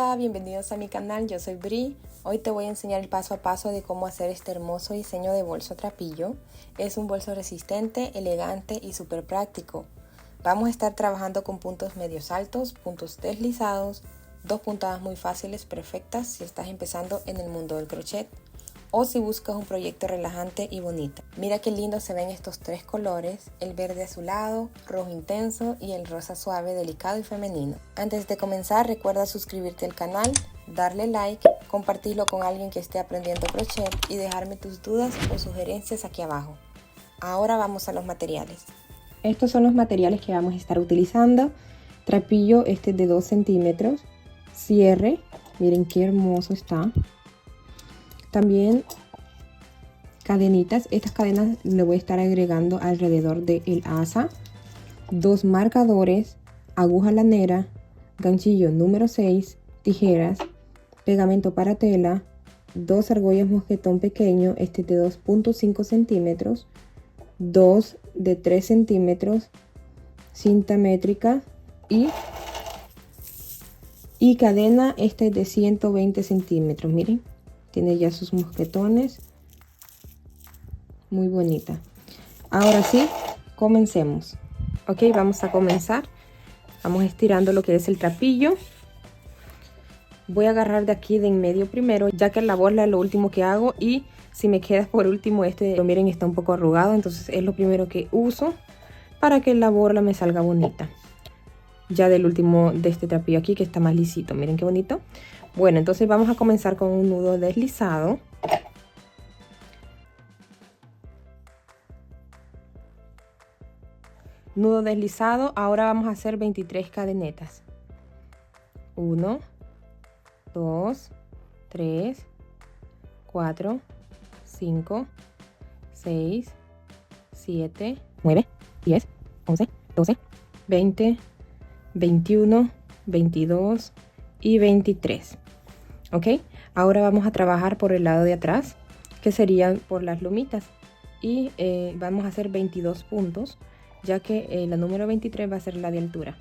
Hola, bienvenidos a mi canal, yo soy Bri. Hoy te voy a enseñar el paso a paso de cómo hacer este hermoso diseño de bolso trapillo. Es un bolso resistente, elegante y súper práctico. Vamos a estar trabajando con puntos medios altos, puntos deslizados, dos puntadas muy fáciles, perfectas si estás empezando en el mundo del crochet o si buscas un proyecto relajante y bonito. Mira qué lindo se ven estos tres colores, el verde azulado, rojo intenso y el rosa suave, delicado y femenino. Antes de comenzar, recuerda suscribirte al canal, darle like, compartirlo con alguien que esté aprendiendo crochet y dejarme tus dudas o sugerencias aquí abajo. Ahora vamos a los materiales. Estos son los materiales que vamos a estar utilizando. Trapillo este de 2 centímetros, cierre, miren qué hermoso está. También cadenitas, estas cadenas le voy a estar agregando alrededor del asa, 2 marcadores, aguja lanera, ganchillo número 6, tijeras, pegamento para tela, 2 argollas mosquetón pequeño, este de 2.5 centímetros, 2 de 3 centímetros, cinta métrica y cadena este de 120 centímetros, miren. Tiene ya sus mosquetones. Muy bonita. Ahora sí, comencemos. Ok, vamos a comenzar. Vamos estirando lo que es el trapillo. Voy a agarrar de aquí de en medio primero, ya que la borla es lo último que hago. Y si me queda por último este, miren, está un poco arrugado. Entonces es lo primero que uso para que la borla me salga bonita. Ya del último de este trapillo aquí, que está más lisito. Miren qué bonito. Bueno, entonces vamos a comenzar con un nudo deslizado. Nudo deslizado. Ahora vamos a hacer 23 cadenetas. 1, 2, 3, 4, 5, 6, 7, 9, 10, 11, 12, 20, 21, 22 y 23. Ok, ahora vamos a trabajar por el lado de atrás, que serían por las lomitas, y vamos a hacer 22 puntos, ya que la número 23 va a ser la de altura.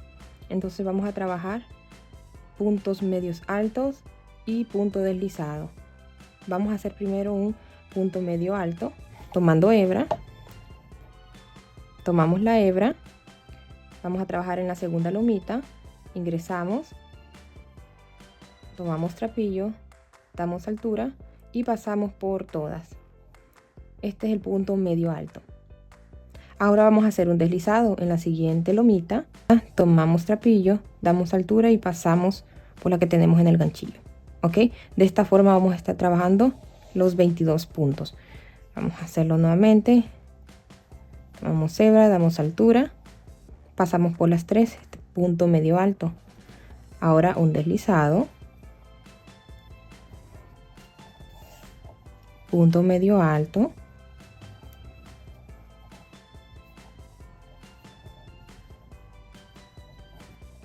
Entonces vamos a trabajar puntos medios altos y punto deslizado. Vamos a hacer primero un punto medio alto, tomando hebra. Tomamos la hebra, vamos a trabajar en la segunda lomita, ingresamos, tomamos trapillo, damos altura y pasamos por todas. Este es el punto medio alto. Ahora vamos a hacer un deslizado en la siguiente lomita. Tomamos trapillo, damos altura y pasamos por la que tenemos en el ganchillo. Ok, de esta forma vamos a estar trabajando los 22 puntos. Vamos a hacerlo nuevamente. Tomamos hebra, damos altura, pasamos por las tres, este punto medio alto. Ahora un deslizado, punto medio alto,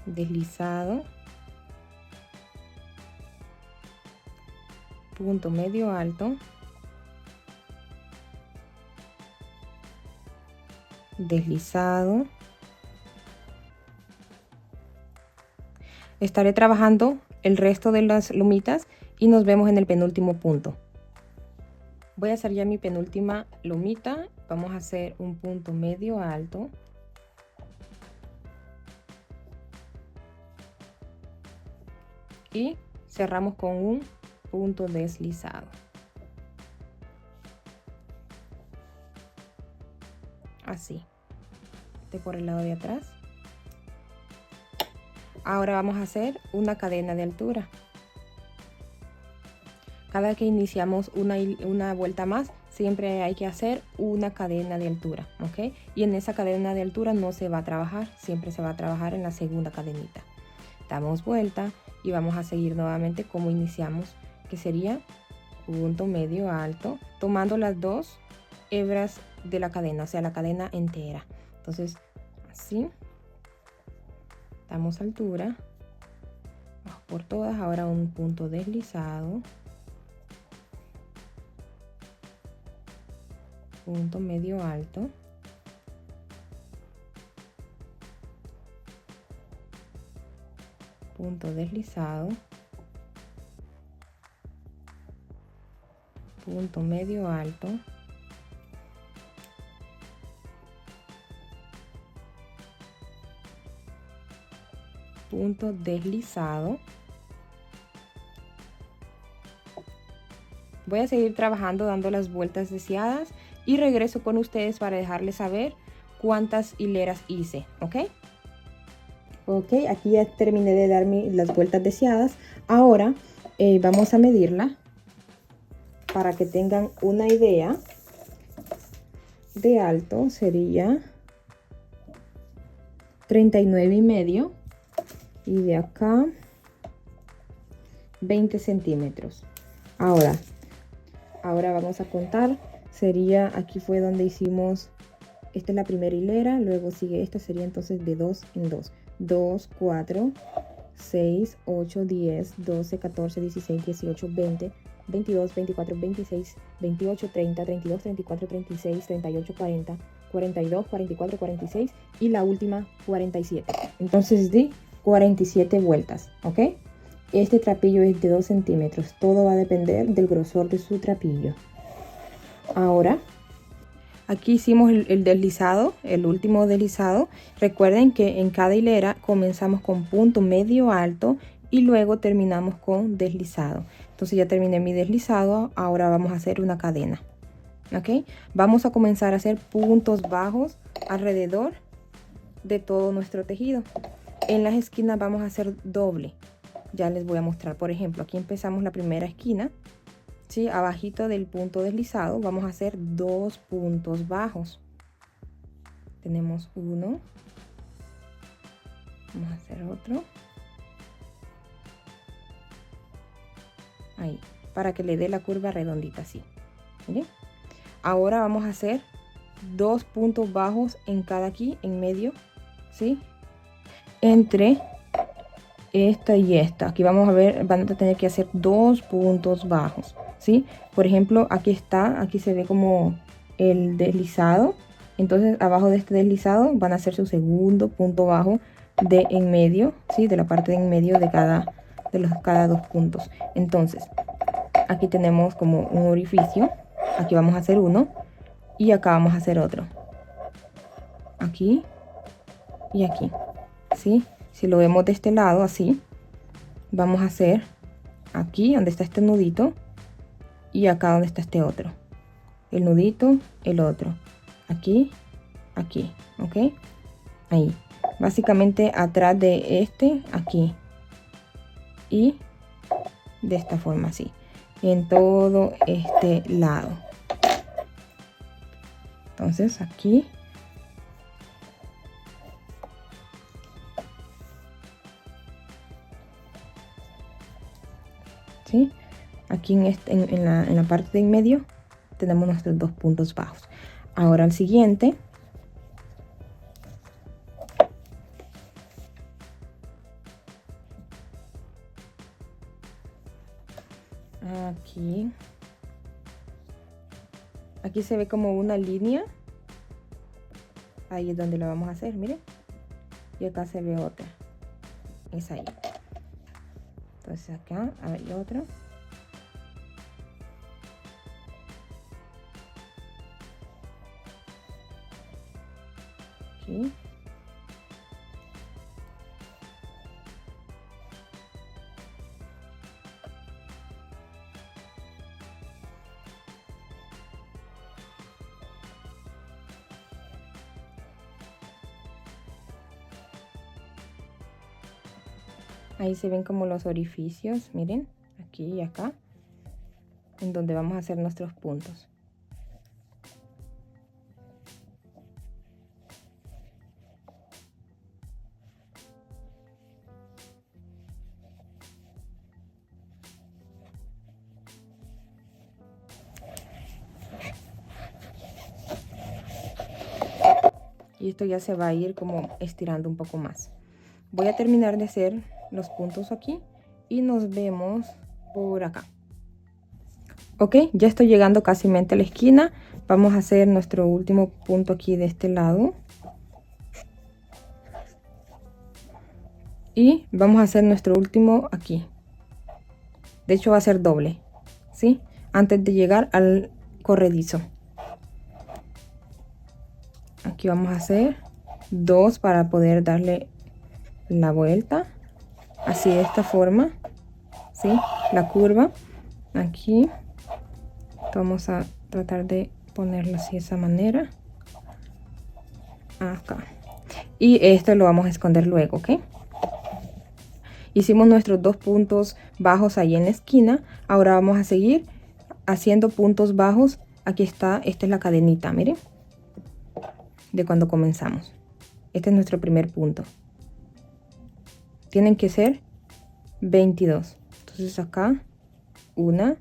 deslizado, punto medio alto, deslizado. Estaré trabajando el resto de las lomitas y nos vemos en el penúltimo punto. Voy a hacer ya mi penúltima lomita. Vamos a hacer un punto medio alto, y cerramos con un punto deslizado. Así, por el lado de atrás. Ahora vamos a hacer una cadena de altura. Cada que iniciamos una vuelta más, siempre hay que hacer una cadena de altura, ¿ok? Y en esa cadena de altura no se va a trabajar, siempre se va a trabajar en la segunda cadenita. Damos vuelta y vamos a seguir nuevamente como iniciamos, que sería punto medio alto, tomando las dos hebras de la cadena, o sea, la cadena entera. Entonces, así, damos altura, vamos por todas. Ahora un punto deslizado, punto medio alto, punto deslizado, punto medio alto, punto deslizado. Voy a seguir trabajando dando las vueltas deseadas y regreso con ustedes para dejarles saber cuántas hileras hice, ¿ok? Ok, aquí ya terminé de dar las vueltas deseadas. Ahora vamos a medirla para que tengan una idea. De alto sería 39,5 y de acá 20 centímetros. Ahora vamos a contar. Sería, aquí fue donde hicimos, esta es la primera hilera, luego sigue esta, sería entonces de 2 en 2. 2, 4, 6, 8, 10, 12, 14, 16, 18, 20, 22, 24, 26, 28, 30, 32, 34, 36, 38, 40, 42, 44, 46 y la última 47. Entonces di 47 vueltas, ¿ok? Este trapillo es de 2 centímetros. Todo va a depender del grosor de su trapillo. Ahora, aquí hicimos el deslizado, el último deslizado. Recuerden que en cada hilera comenzamos con punto medio alto y luego terminamos con deslizado. Entonces ya terminé mi deslizado. Ahora vamos a hacer una cadena. ¿Ok? Vamos a comenzar a hacer puntos bajos alrededor de todo nuestro tejido. En las esquinas vamos a hacer doble. Ya les voy a mostrar. Por ejemplo, aquí empezamos la primera esquina. ¿Sí? Abajito del punto deslizado vamos a hacer 2 puntos bajos. Tenemos uno. Vamos a hacer otro. Ahí. Para que le dé la curva redondita así. ¿Miren? Ahora vamos a hacer 2 puntos bajos en cada aquí, en medio. ¿Sí? Entre esta y esta. Aquí vamos a ver, van a tener que hacer 2 puntos bajos, ¿sí? Por ejemplo, aquí está, aquí se ve como el deslizado. Entonces, abajo de este deslizado van a hacer su segundo punto bajo de en medio, ¿sí? De la parte de en medio de cada 2 puntos. Entonces, aquí tenemos como un orificio. Aquí vamos a hacer uno y acá vamos a hacer otro. Aquí y aquí, ¿sí? Si lo vemos de este lado así, vamos a hacer aquí donde está este nudito y acá donde está este otro. El nudito, el otro. Aquí, aquí, ¿ok? Ahí. Básicamente atrás de este, aquí. Y de esta forma así. En todo este lado. Entonces aquí. ¿Sí? Aquí en la parte de en medio tenemos nuestros 2 puntos bajos. Ahora el siguiente. Aquí se ve como una línea. Ahí es donde lo vamos a hacer, miren. Y acá se ve otra. Es ahí. Entonces acá hay otra. Aquí. Ahí se ven como los orificios, miren, aquí y acá, en donde vamos a hacer nuestros puntos. Y esto ya se va a ir como estirando un poco más. Voy a terminar de hacer los puntos aquí y nos vemos por acá. Ok, ya estoy llegando casi a la esquina. Vamos a hacer nuestro último punto aquí de este lado. Y vamos a hacer nuestro último aquí. De hecho va a ser doble, ¿sí? antes de llegar al corredizo. Aquí vamos a hacer 2 para poder darle la vuelta, así de esta forma, ¿sí? La curva aquí vamos a tratar de ponerlo así de esa manera acá, y esto lo vamos a esconder luego, ¿ok? Hicimos nuestros 2 puntos bajos ahí en la esquina. Ahora vamos a seguir haciendo puntos bajos. Aquí está, esta es la cadenita, miren, de cuando comenzamos. Este es nuestro primer punto. Tienen que ser 22. Entonces acá una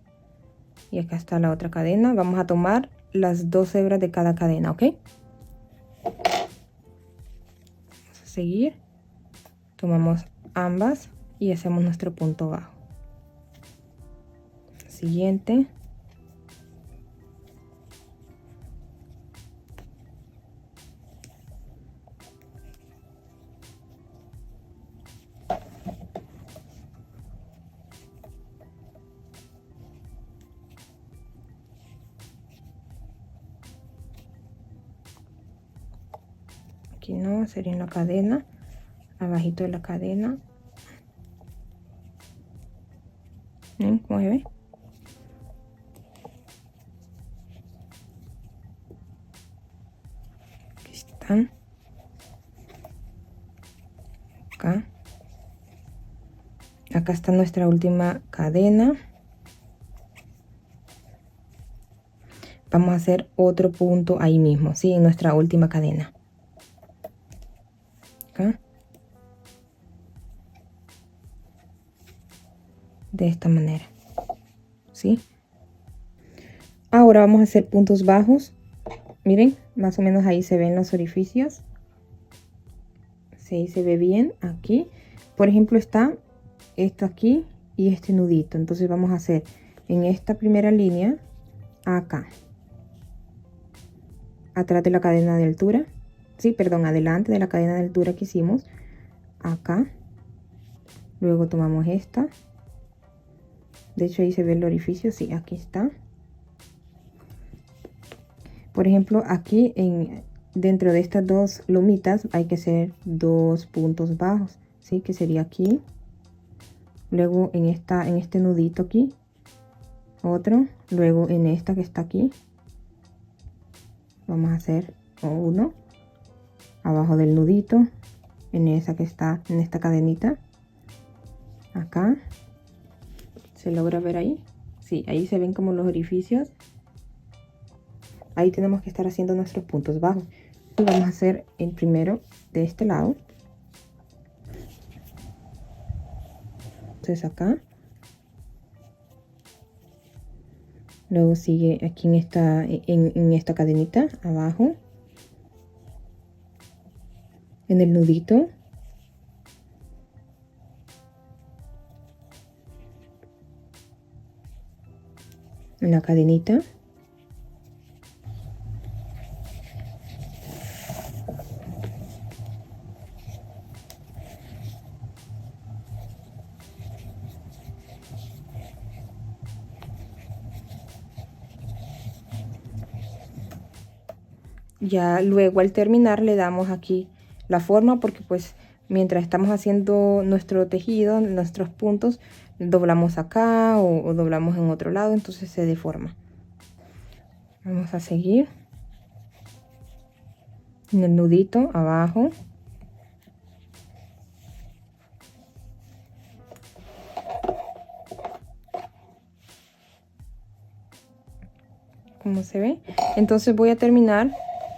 y acá está la otra cadena. Vamos a tomar las 2 hebras de cada cadena, ¿ok? Vamos a seguir. Tomamos ambas y hacemos nuestro punto bajo. Siguiente. Aquí no, sería en la cadena, abajito de la cadena. ¿Ven cómo se ve? Aquí están. Acá. Acá está nuestra última cadena. Vamos a hacer otro punto ahí mismo, ¿sí? En nuestra última cadena. Acá. De esta manera, ¿sí? Ahora vamos a hacer puntos bajos. Miren, más o menos ahí se ven los orificios. Sí, ahí se ve bien. Aquí, por ejemplo, está esto aquí y este nudito. Entonces vamos a hacer en esta primera línea, acá, atrás de la cadena de altura, sí, perdón, adelante de la cadena de altura que hicimos, acá. Luego tomamos esta. De hecho ahí se ve el orificio, sí, aquí está. Por ejemplo, aquí dentro de estas 2 lomitas hay que hacer 2 puntos bajos, sí, que sería aquí. Luego en este nudito aquí, otro. Luego en esta que está aquí, vamos a hacer uno abajo del nudito, en esa que está en esta cadenita, acá. ¿Se logra ver ahí? Sí, ahí se ven como los orificios. Ahí tenemos que estar haciendo nuestros puntos bajos. Y vamos a hacer el primero de este lado. Entonces acá. Luego sigue aquí en esta cadenita abajo. En el nudito. En la cadenita. Ya luego al terminar le damos aquí la forma, porque pues mientras estamos haciendo nuestro tejido, nuestros puntos, doblamos acá o doblamos en otro lado, entonces se deforma. Vamos a seguir en el nudito abajo. Como se ve, entonces voy a terminar,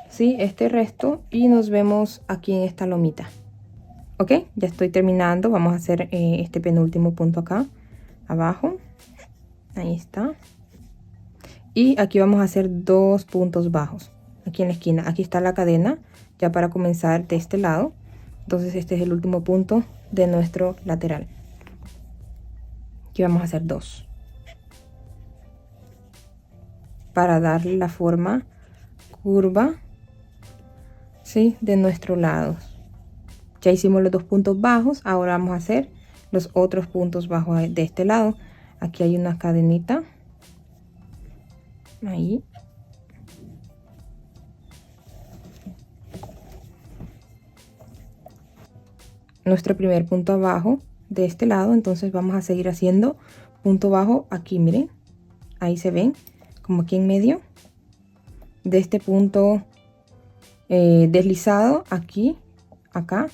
¿sí?, este resto y nos vemos aquí en esta lomita. Ok, ya estoy terminando. Vamos a hacer este penúltimo punto acá abajo, ahí está, y aquí vamos a hacer 2 puntos bajos aquí en la esquina. Aquí está la cadena ya para comenzar de este lado. Entonces este es el último punto de nuestro lateral. Aquí vamos a hacer 2 para darle la forma curva, ¿sí?, de nuestro lado. Ya hicimos los 2 puntos bajos. Ahora vamos a hacer los otros puntos bajos de este lado. Aquí hay una cadenita, Ahí. Nuestro primer punto abajo de este lado, entonces vamos a seguir haciendo punto bajo aquí, miren, ahí se ven como aquí en medio de este punto deslizado aquí, acá,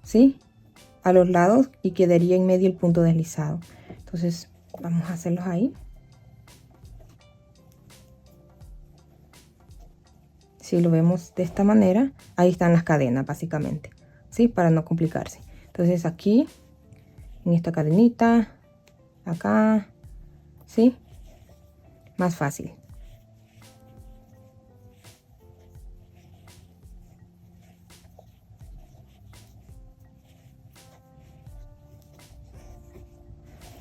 ¿sí? A los lados, y quedaría en medio el punto deslizado. Entonces vamos a hacerlos ahí. Si lo vemos de esta manera, ahí están las cadenas básicamente, ¿sí? Para no complicarse. Entonces aquí, en esta cadenita, acá, ¿sí? Más fácil.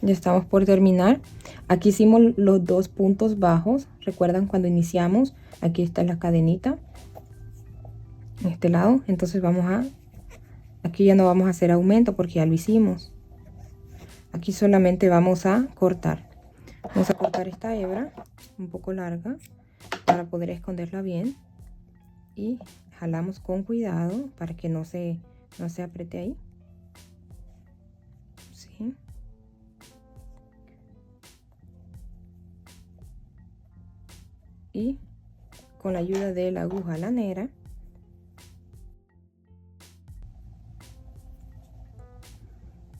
Ya estamos por terminar. Aquí hicimos los dos puntos bajos. ¿Recuerdan cuando iniciamos? Aquí está la cadenita en este lado. Entonces vamos a, aquí ya no vamos a hacer aumento porque ya lo hicimos. Aquí solamente vamos a cortar. Vamos a cortar esta hebra un poco larga para poder esconderla bien, y jalamos con cuidado para que no se apriete ahí. ¿Sí? Y con la ayuda de la aguja lanera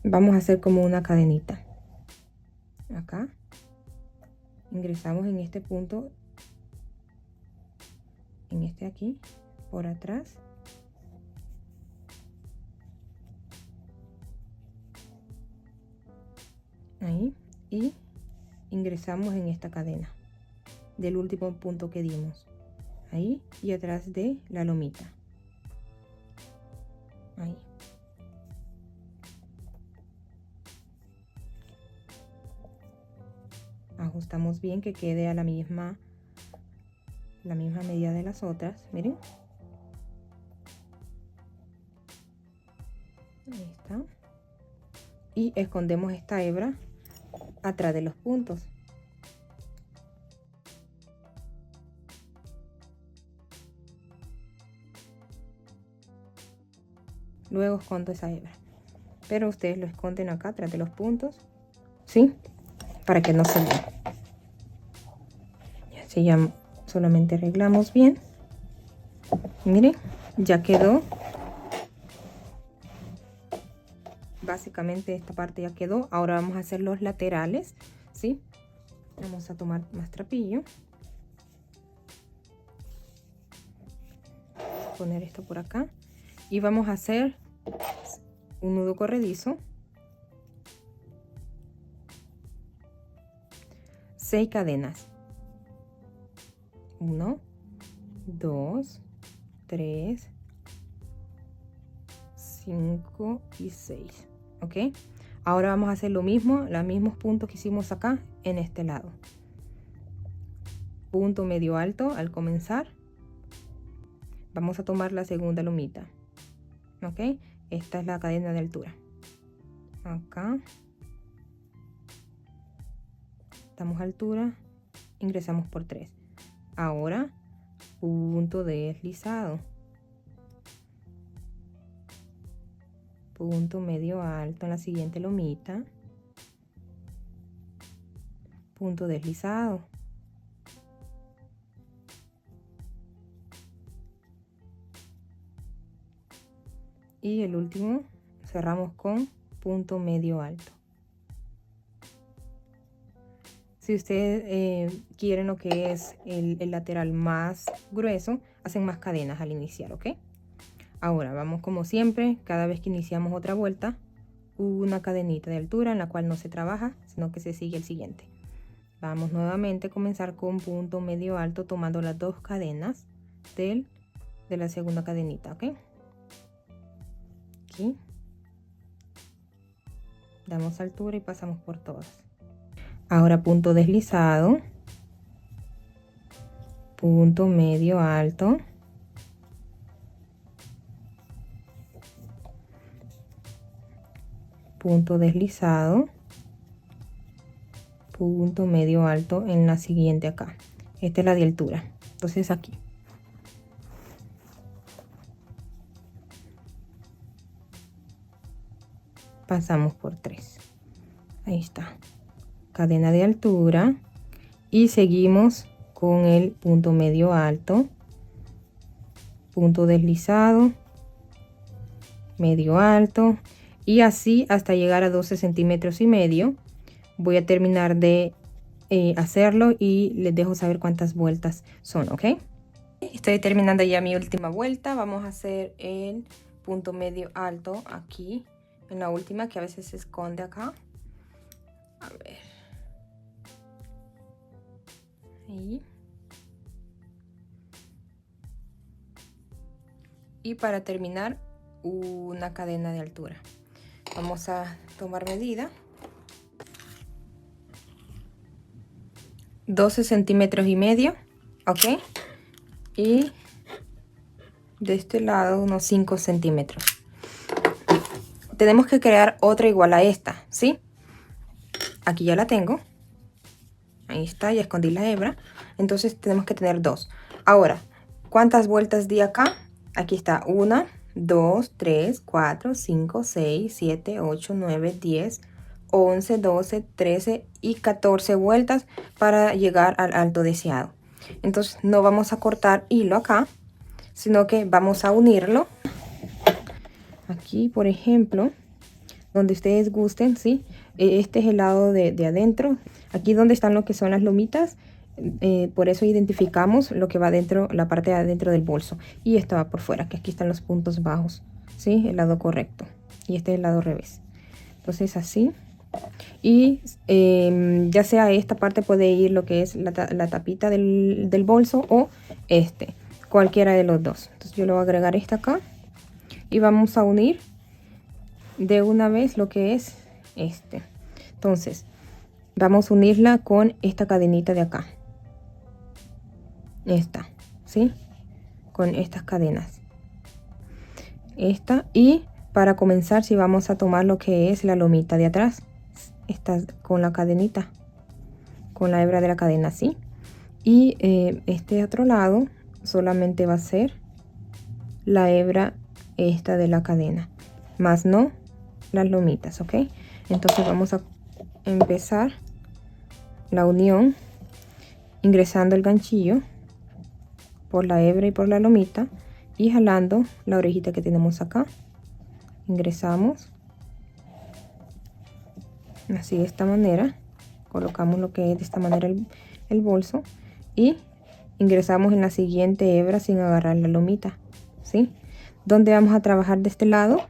vamos a hacer como una cadenita. Acá ingresamos en este punto, en este aquí, por atrás. Ahí, y ingresamos en esta cadena del último punto que dimos, ahí y atrás de la lomita. Ahí. Ajustamos bien que quede a la misma medida de las otras, miren. Ahí está. Y escondemos esta hebra atrás de los puntos. Luego escondo esa hebra, pero ustedes lo esconden acá atrás de los puntos, ¿sí? Para que no se vea. Y así ya solamente arreglamos bien. Miren, ya quedó. Básicamente esta parte ya quedó. Ahora vamos a hacer los laterales, ¿sí? Vamos a tomar más trapillo. Poner esto por acá. Y vamos a hacer un nudo corredizo. 6 cadenas. 1, 2, 3, 5 y 6. ¿Ok? Ahora vamos a hacer lo mismo, los mismos puntos que hicimos acá en este lado. Punto medio alto al comenzar. Vamos a tomar la segunda lomita. ¿Ok? Esta es la cadena de altura. Acá. Damos altura, ingresamos por 3. Ahora, punto deslizado. Punto medio alto en la siguiente lomita. Punto deslizado. Y el último cerramos con punto medio alto. Si ustedes quieren lo que es el lateral más grueso, hacen más cadenas al iniciar, ¿ok? Ahora vamos como siempre, cada vez que iniciamos otra vuelta, una cadenita de altura en la cual no se trabaja, sino que se sigue el siguiente. Vamos nuevamente a comenzar con punto medio alto, tomando las 2 cadenas de la segunda cadenita, ¿ok? Aquí. Damos altura y pasamos por todas. Ahora punto deslizado, punto medio alto, punto deslizado, punto medio alto en la siguiente acá. Esta es la de altura. Entonces aquí. Pasamos por 3. Ahí está. Cadena de altura. Y seguimos con el punto medio alto. Punto deslizado. Medio alto. Y así hasta llegar a 12 centímetros y medio. Voy a terminar de hacerlo y les dejo saber cuántas vueltas son, ¿ok? Estoy terminando ya mi última vuelta. Vamos a hacer el punto medio alto aquí en la última, que a veces se esconde acá. A ver. Ahí. Y para terminar, una cadena de altura. Vamos a tomar medida. 12 centímetros y medio, ok. Y de este lado unos 5 centímetros. Tenemos que crear otra igual a esta, ¿sí? Aquí ya la tengo. Ahí está, ya escondí la hebra. Entonces tenemos que tener 2. Ahora, ¿cuántas vueltas di acá? Aquí está 1, 2, 3, 4, 5, 6, 7, 8, 9, 10, 11, 12, 13 y 14 vueltas para llegar al alto deseado. Entonces no vamos a cortar hilo acá, sino que vamos a unirlo. Aquí, por ejemplo, donde ustedes gusten, ¿sí? Este es el lado de adentro. Aquí donde están lo que son las lomitas. Por eso identificamos lo que va dentro, la parte de adentro del bolso. Y esto va por fuera, que aquí están los puntos bajos, ¿sí? El lado correcto. Y este es el lado revés. Entonces así. Y ya sea esta parte puede ir lo que es la tapita del bolso o cualquiera de los dos. Entonces yo le voy a agregar esta acá. Y vamos a unir de una vez lo que es entonces vamos a unirla con esta cadenita de acá, esta, ¿sí? Con estas cadenas, y para comenzar, si vamos a tomar lo que es la lomita de atrás, esta con la cadenita, con la hebra de la cadena, ¿sí? Y este otro lado solamente va a ser la hebra esta de la cadena, más no las lomitas, ¿ok? Entonces vamos a empezar la unión ingresando el ganchillo por la hebra y por la lomita y jalando la orejita que tenemos acá. Ingresamos así de esta manera, colocamos lo que es de esta manera el bolso y ingresamos en la siguiente hebra sin agarrar la lomita, ¿sí? ¿Dónde vamos a trabajar de este lado?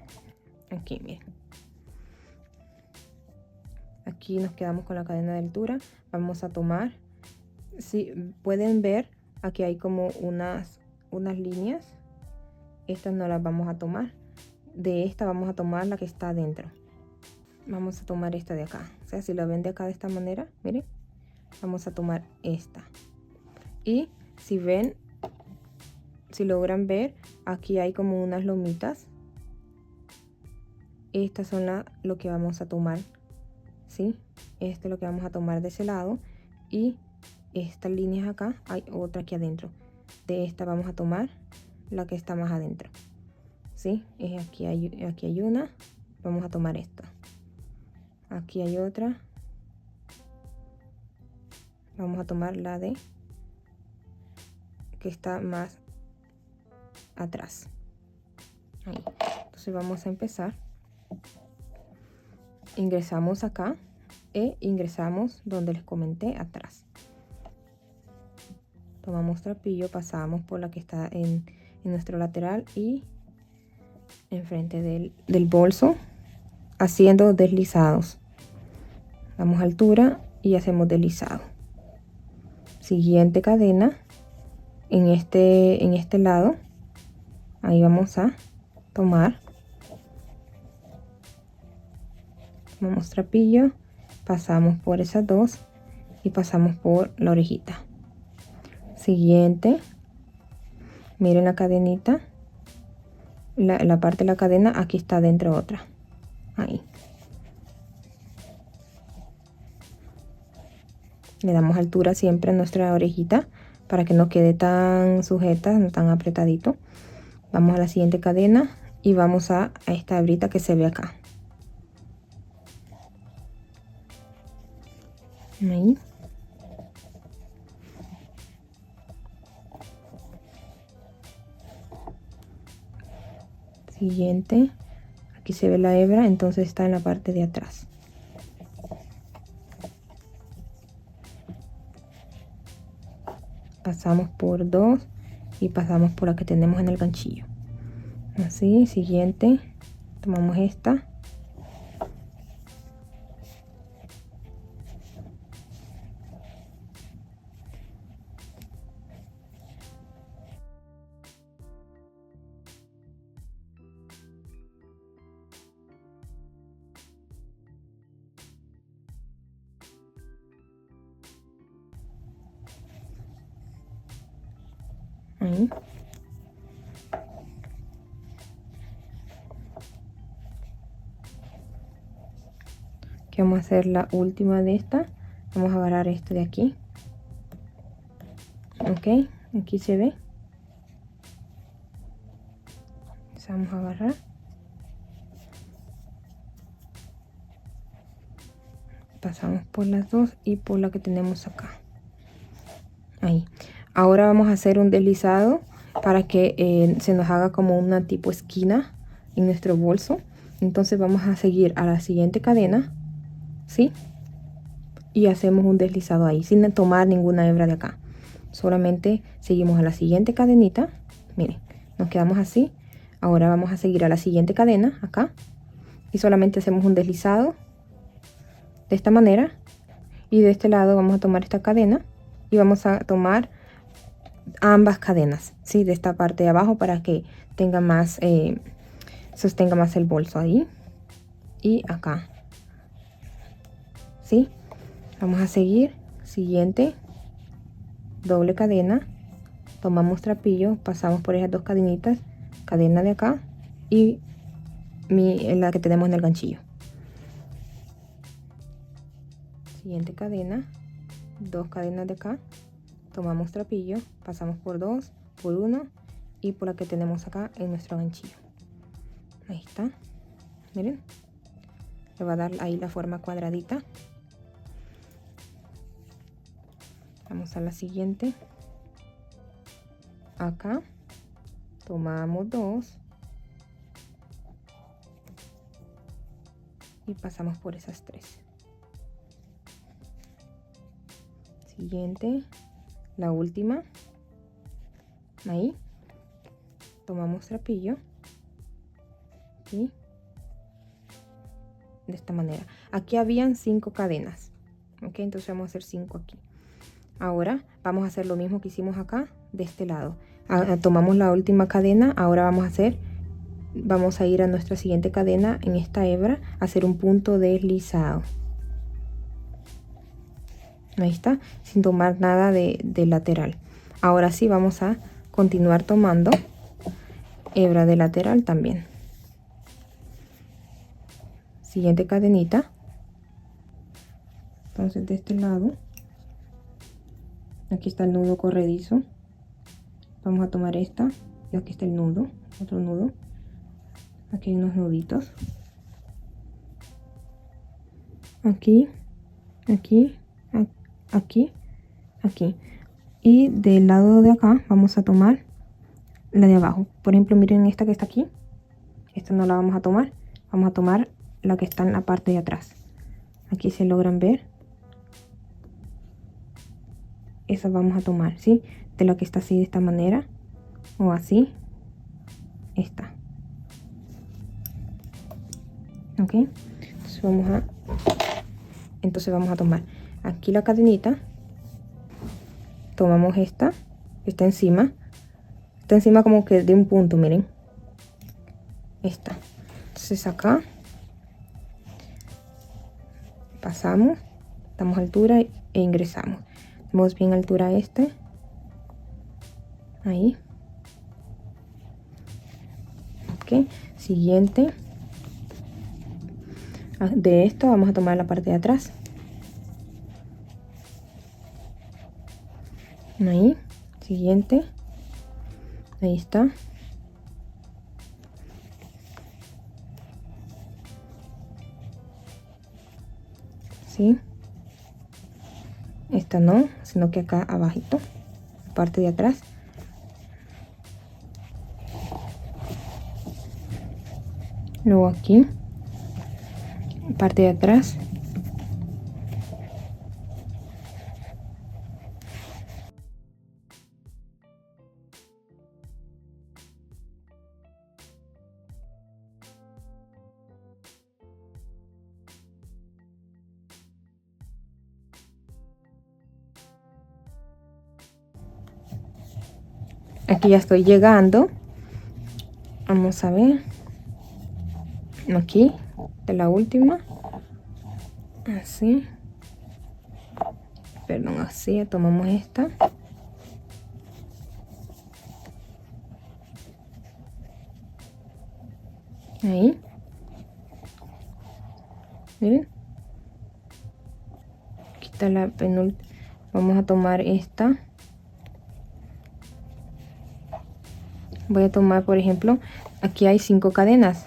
Aquí, miren. Aquí nos quedamos con la cadena de altura. Vamos a tomar, si pueden ver, aquí hay como unas líneas. Estas no las vamos a tomar. De esta vamos a tomar la que está adentro. Vamos a tomar esta de acá. O sea, si la ven de acá de esta manera, miren, vamos a tomar esta. Y si ven, si logran ver, aquí hay como unas lomitas. Estas son lo que vamos a tomar, ¿sí? Esto es lo que vamos a tomar de ese lado. Y estas líneas acá, hay otra aquí adentro. De esta vamos a tomar la que está más adentro, ¿sí? Aquí hay una. Vamos a tomar esta. Aquí hay otra. Vamos a tomar la de que está más atrás. Ahí. Entonces vamos a empezar. Ingresamos acá e ingresamos donde les comenté, atrás. Tomamos trapillo, pasamos por la que está en nuestro lateral y enfrente del bolso, haciendo deslizados. Damos altura y hacemos deslizado. Siguiente cadena en este lado. Ahí vamos a tomar. Tomamos trapillo, pasamos por esas dos y pasamos por la orejita. Siguiente, miren la cadenita, la parte de la cadena, aquí está dentro otra, ahí. Le damos altura siempre a nuestra orejita para que no quede tan sujeta, no tan apretadito. Vamos a la siguiente cadena y vamos a esta hebrita que se ve acá. Ahí. Siguiente. Aquí se ve la hebra, entonces está en la parte de atrás. Pasamos por dos y pasamos por la que tenemos en el ganchillo. Así, siguiente. Tomamos esta. Ahí. Que vamos a hacer la última de esta. Vamos a agarrar esto de aquí. Ok, aquí se ve. Vamos a agarrar. Pasamos por las dos y por la que tenemos acá. Ahí. Ahora vamos a hacer un deslizado para que se nos haga como una tipo esquina en nuestro bolso. Entonces vamos a seguir a la siguiente cadena, ¿sí? Y hacemos un deslizado ahí sin tomar ninguna hebra de acá. Solamente seguimos a la siguiente cadenita. Miren, nos quedamos así. Ahora vamos a seguir a la siguiente cadena acá y solamente hacemos un deslizado de esta manera. Y de este lado vamos a tomar esta cadena y vamos a tomar ambas cadenas, ¿sí? De esta parte de abajo para que tenga más, sostenga más el bolso ahí y acá, ¿sí? Vamos a seguir, siguiente, doble cadena, tomamos trapillo, pasamos por esas dos cadenitas, cadena de acá y la que tenemos en el ganchillo. Siguiente cadena, dos cadenas de acá, tomamos trapillo, pasamos por dos, por uno y por la que tenemos acá en nuestro ganchillo. Ahí está, miren, le va a dar ahí la forma cuadradita. Vamos a la siguiente. Acá tomamos dos y pasamos por esas tres. Siguiente, la última. Ahí tomamos trapillo y de esta manera. Aquí habían 5 cadenas, ok, entonces vamos a hacer 5 aquí. Ahora vamos a hacer lo mismo que hicimos acá de este lado. Tomamos la última cadena. Ahora vamos a ir a nuestra siguiente cadena en esta hebra, a hacer un punto deslizado. Ahí está, sin tomar nada de lateral. Ahora sí vamos a continuar tomando hebra de lateral también. Siguiente cadenita. Entonces de este lado, aquí está el nudo corredizo. Vamos a tomar esta y aquí está el nudo, otro nudo. Aquí hay unos nuditos. Aquí, aquí, aquí, aquí. Y del lado de acá vamos a tomar la de abajo. Por ejemplo, miren esta que está aquí. Esta no la vamos a tomar. Vamos a tomar la que está en la parte de atrás. Aquí se logran ver. Esa vamos a tomar, ¿sí? De la que está así de esta manera. O así. Esta. ¿Ok? Entonces vamos a tomar aquí la cadenita. Tomamos esta. Está encima. Está encima como que de un punto, miren. Esta. Entonces acá. Pasamos. Damos altura e ingresamos. Damos bien altura a este. Ahí. Ok. Siguiente. De esto vamos a tomar la parte de atrás. Ahí, siguiente. Ahí está. ¿Sí? Esta no, sino que acá abajito, parte de atrás. Luego aquí, parte de atrás. Aquí ya estoy llegando. Vamos a ver. Aquí, de la última. Así. Perdón, así. Tomamos esta. Ahí. Miren. Aquí está la penúltima. Vamos a tomar esta. Voy a tomar, por ejemplo, aquí hay 5 cadenas.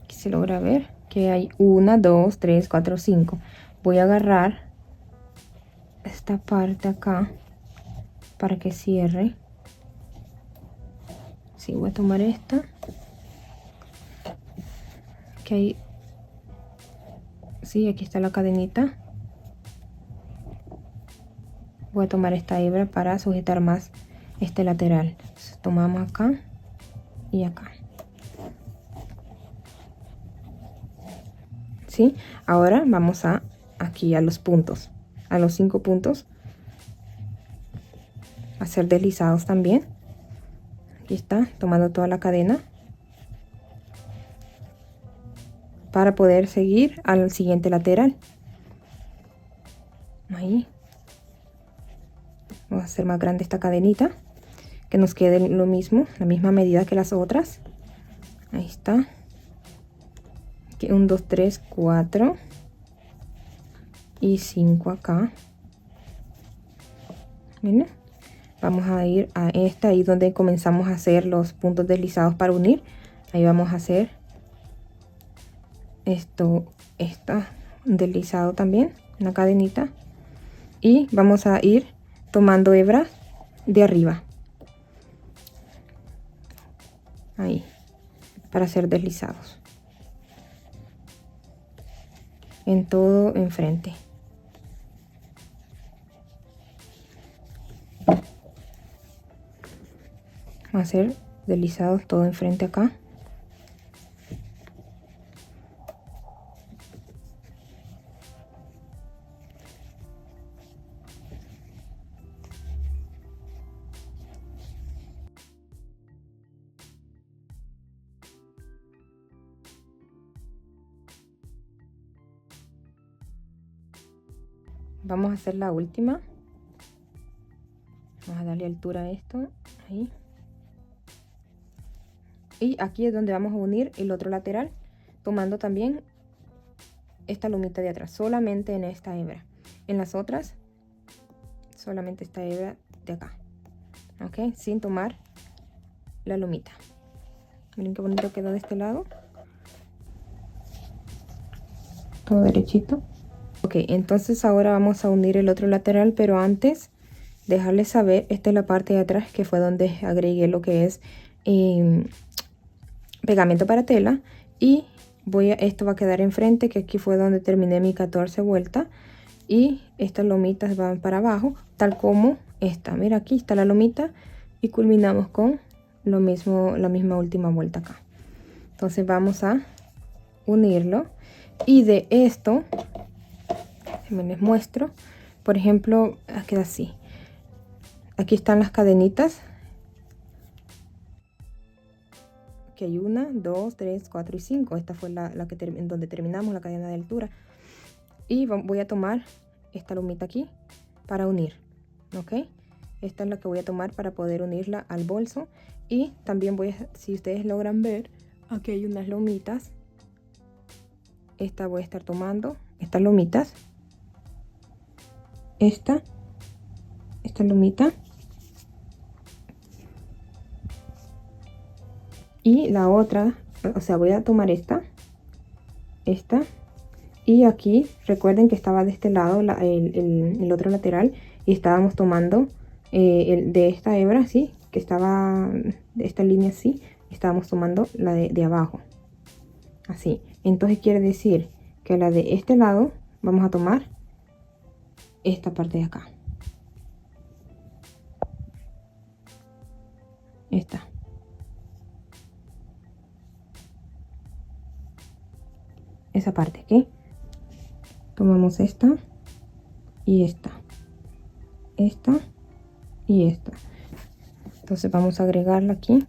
Aquí se logra ver que hay 1, 2, 3, 4, 5. Voy a agarrar esta parte acá para que cierre. Sí, voy a tomar esta. Que hay. Sí, aquí está la cadenita. Voy a tomar esta hebra para sujetar más este lateral. Entonces, tomamos acá y acá. ¿Sí? Ahora vamos aquí a los puntos, a los 5 puntos, hacer deslizados también. Aquí está, tomando toda la cadena para poder seguir al siguiente lateral. Ahí vamos a hacer más grande esta cadenita, que nos quede lo mismo, la misma medida que las otras. Ahí está. Aquí 1, 2, 3, 4 y 5 acá. Miren, vamos a ir a esta, ahí donde comenzamos a hacer los puntos deslizados para unir. Ahí vamos a hacer esta deslizado también, una cadenita, y vamos a ir tomando hebras de arriba, ahí, para hacer deslizados en todo enfrente. Vamos a hacer deslizados todo enfrente acá. Vamos a hacer la última. Vamos a darle altura a esto, ahí. Y aquí es donde vamos a unir el otro lateral, tomando también esta lomita de atrás, solamente en esta hebra. En las otras, solamente esta hebra de acá, ok, sin tomar la lomita. Miren qué bonito quedó de este lado. Todo derechito. Ok, entonces ahora vamos a unir el otro lateral, pero antes dejarles saber, esta es la parte de atrás que fue donde agregué lo que es pegamento para tela, y esto va a quedar enfrente, que aquí fue donde terminé mi 14 vueltas, y estas lomitas van para abajo, tal como esta. Mira, aquí está la lomita y culminamos con lo mismo, la misma última vuelta acá. Entonces vamos a unirlo, y de esto me les muestro. Por ejemplo, queda así. Aquí están las cadenitas, que hay 1, 2, 3, 4 y 5. Esta fue la que en donde terminamos la cadena de altura, y voy a tomar esta lomita aquí para unir, ok. Esta es la que voy a tomar para poder unirla al bolso. Y también si ustedes logran ver, aquí hay unas lomitas. Esta voy a estar tomando estas lomitas, esta esta lomita. Y la otra, o sea, voy a tomar esta. Y aquí, recuerden que estaba de este lado el otro lateral. Y estábamos tomando de esta hebra, ¿sí? Que estaba de esta línea así. Estábamos tomando la de abajo. Así. Entonces quiere decir que la de este lado vamos a tomar esta parte de acá. Esta. Esa parte, ¿ok? Tomamos esta y esta. Esta y esta. Entonces vamos a agregarla aquí.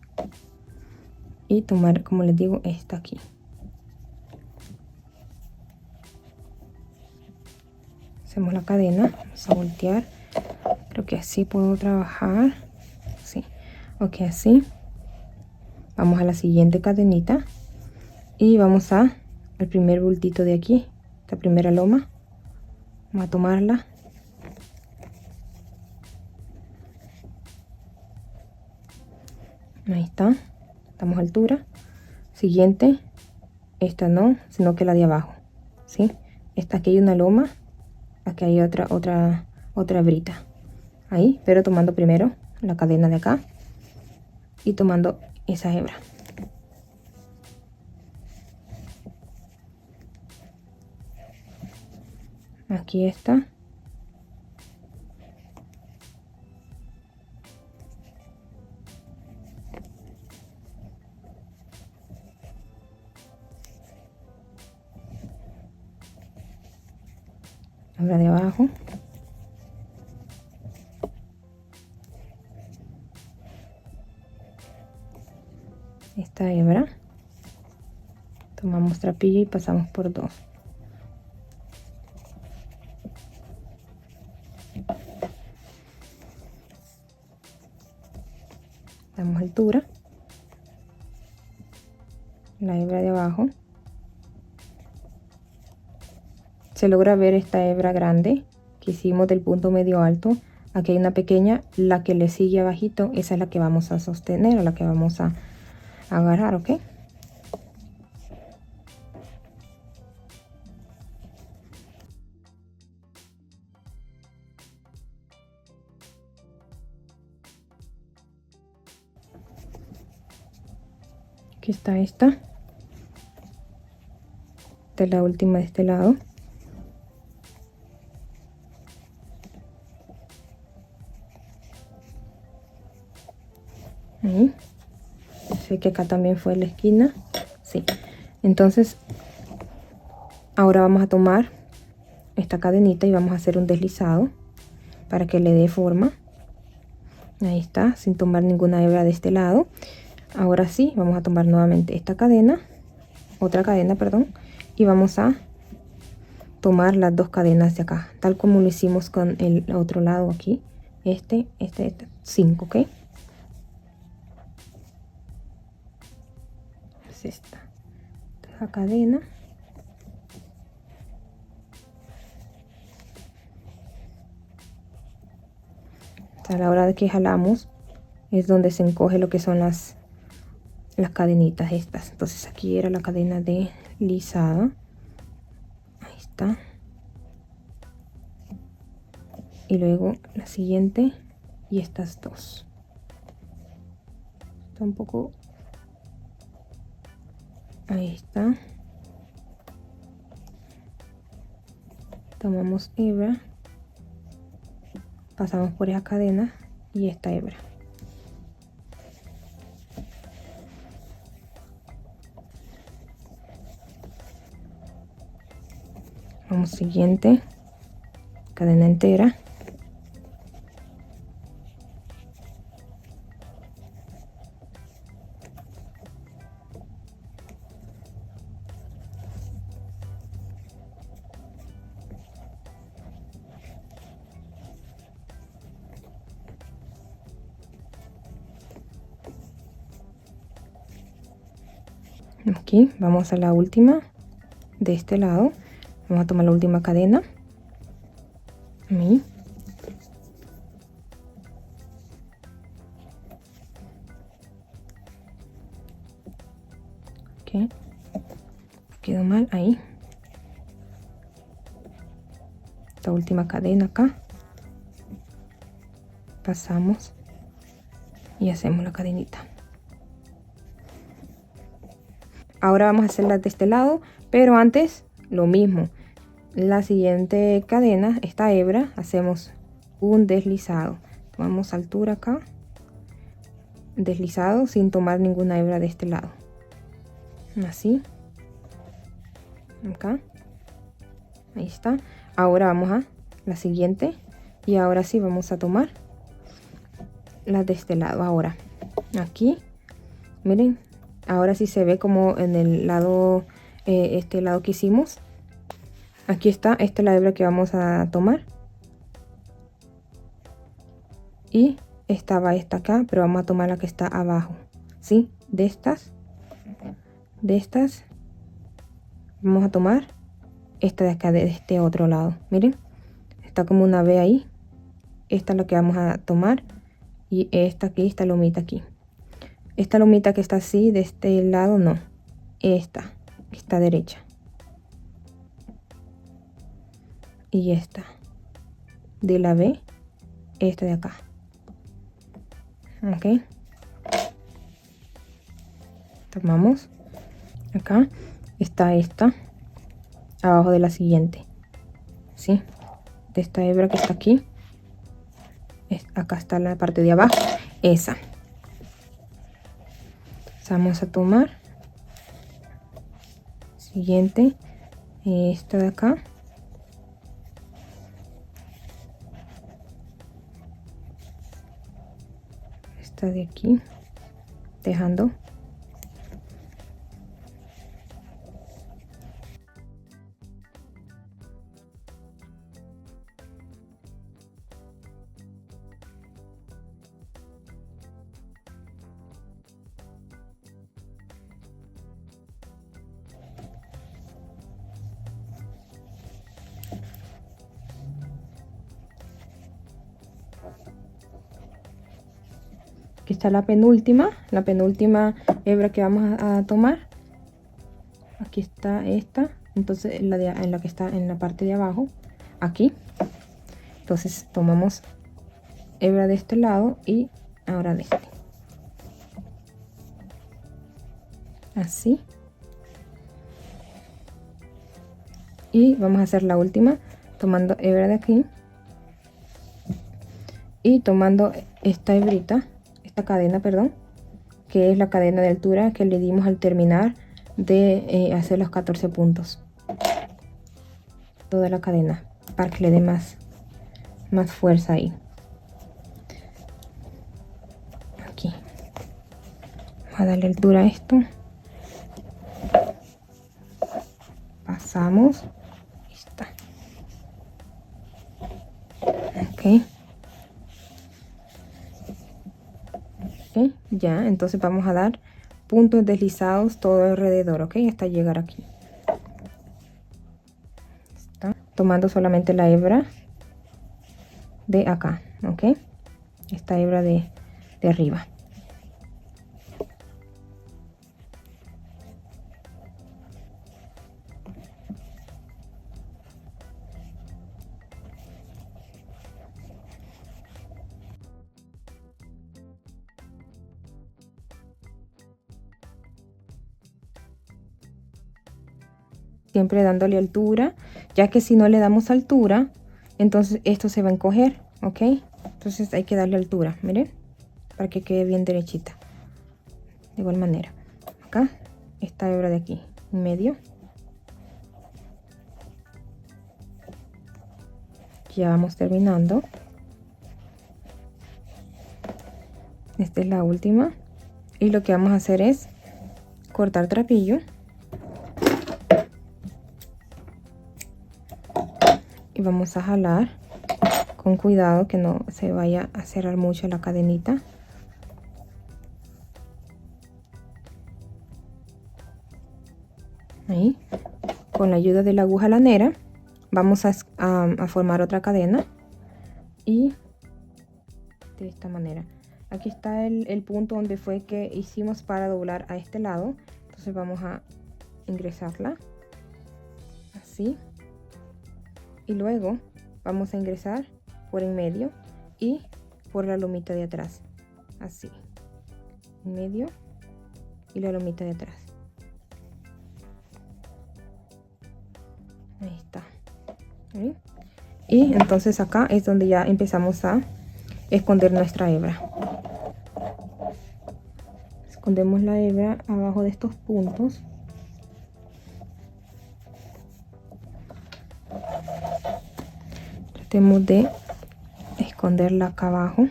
Y tomar, como les digo, esta aquí. Hacemos la cadena. Vamos a voltear. Creo que así puedo trabajar. Sí. Ok, así. Vamos a la siguiente cadenita. Y vamos al primer bultito de aquí. Esta primera loma. Vamos a tomarla. Ahí está. Damos altura. Siguiente. Esta no, sino que la de abajo. ¿Sí? Esta aquí hay una loma. Aquí hay otra hebrita. Ahí, pero tomando primero la cadena de acá. Y tomando esa hebra. Aquí está. Hebra de abajo. Esta hebra. Tomamos trapillo y pasamos por dos. Damos altura. La hebra de abajo. Se logra ver esta hebra grande que hicimos del punto medio alto. Aquí hay una pequeña, la que le sigue abajito, esa es la que vamos a sostener o la que vamos a agarrar, ¿ok? Aquí está esta. Esta es la última de este lado. Ahí. Sé que acá también fue la esquina. Sí. Entonces, ahora vamos a tomar esta cadenita y vamos a hacer un deslizado para que le dé forma. Ahí está, sin tomar ninguna hebra de este lado. Ahora sí, vamos a tomar nuevamente esta cadena, otra cadena, perdón, y vamos a tomar las dos cadenas de acá, tal como lo hicimos con el otro lado aquí. Este, 5, ¿ok? Es esta la cadena. A la hora de que jalamos es donde se encoge lo que son las cadenitas estas. Entonces aquí era la cadena deslizada. Ahí está. Y luego la siguiente y estas dos. Está un poco. Ahí está. Tomamos hebra. Pasamos por esa cadena y esta hebra. Vamos siguiente, cadena entera. Aquí vamos a la última de este lado. Vamos a tomar la última cadena. Ahí. Ok, quedó mal ahí. Esta última cadena acá, pasamos y hacemos la cadenita. Ahora vamos a hacerla de este lado, pero antes lo mismo. La siguiente cadena, esta hebra, hacemos un deslizado. Tomamos altura acá, deslizado sin tomar ninguna hebra de este lado. Así. Acá. Ahí está. Ahora vamos a la siguiente. Y ahora sí vamos a tomar la de este lado. Ahora, aquí. Miren. Ahora sí se ve como en el lado, este lado que hicimos. Aquí está. Esta es la hebra que vamos a tomar. Y estaba esta acá, pero vamos a tomar la que está abajo. ¿Sí? De estas. Vamos a tomar esta de acá, de este otro lado. Miren, está como una V ahí. Esta es la que vamos a tomar. Y esta aquí, esta lomita aquí. Esta lomita que está así, de este lado, no. Esta, que está derecha. Y esta. De la V, esta de acá. Ok. Tomamos. Acá está esta. Abajo de la siguiente. ¿Sí? De esta hebra que está aquí. Acá está la parte de abajo. Esa. Vamos a tomar. Siguiente. Esta de acá. Esta de aquí. Dejando. Aquí está la penúltima hebra que vamos a tomar. Aquí está esta, entonces en la que está en la parte de abajo, aquí. Entonces tomamos hebra de este lado y ahora de este. Así. Y vamos a hacer la última tomando hebra de aquí y tomando esta hebrita, esta cadena, perdón, que es la cadena de altura que le dimos al terminar de hacer los 14 puntos. Toda la cadena para que le dé más fuerza ahí. Aquí. Vamos a darle altura a esto. Pasamos. Ahí está. Ok. Ok, ya, entonces vamos a dar puntos deslizados todo alrededor, ok, hasta llegar aquí. Está tomando solamente la hebra de acá, ok, esta hebra de arriba. Siempre dándole altura, ya que si no le damos altura, entonces esto se va a encoger, ok. Entonces hay que darle altura, miren, para que quede bien derechita. De igual manera, acá, esta hebra de aquí, en medio. Ya vamos terminando. Esta es la última. Y lo que vamos a hacer es cortar trapillo. Y vamos a jalar con cuidado que no se vaya a cerrar mucho la cadenita. Ahí, con la ayuda de la aguja lanera, vamos a formar otra cadena. Y de esta manera. Aquí está el punto donde fue que hicimos para doblar a este lado. Entonces vamos a ingresarla así y luego vamos a ingresar por en medio y por la lomita de atrás, así, en medio y la lomita de atrás. Ahí está. ¿Sí? Y entonces acá es donde ya empezamos a esconder nuestra hebra. Escondemos la hebra abajo de estos puntos. Tratemos de esconderla acá abajo.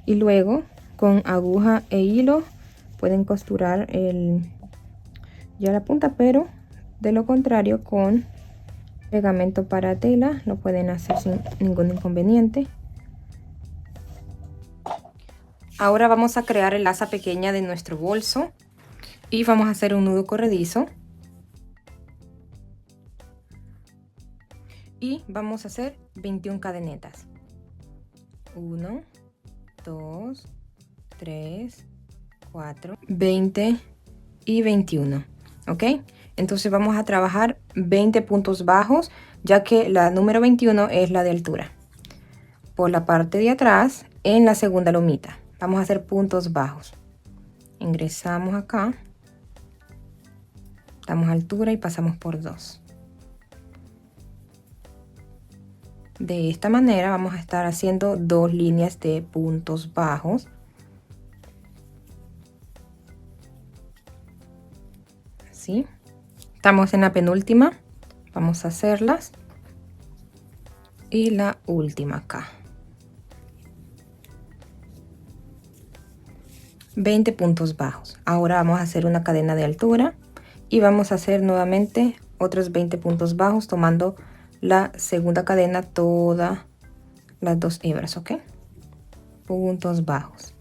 Y luego con aguja e hilo pueden costurar ya la punta, pero de lo contrario con pegamento para tela lo pueden hacer sin ningún inconveniente. Ahora vamos a crear el asa pequeña de nuestro bolso y vamos a hacer un nudo corredizo y vamos a hacer 21 cadenetas. 1, 2, 3, 4, 20 y 21. ¿Ok? Entonces vamos a trabajar 20 puntos bajos, ya que la número 21 es la de altura. Por la parte de atrás, en la segunda lomita, vamos a hacer puntos bajos. Ingresamos acá, damos altura y pasamos por 2. De esta manera vamos a estar haciendo 2 líneas de puntos bajos. Así. Estamos en la penúltima, vamos a hacerlas. Y la última acá. 20 puntos bajos. Ahora vamos a hacer una cadena de altura y vamos a hacer nuevamente otros 20 puntos bajos tomando la segunda cadena todas las 2 hebras, ¿ok? Puntos bajos.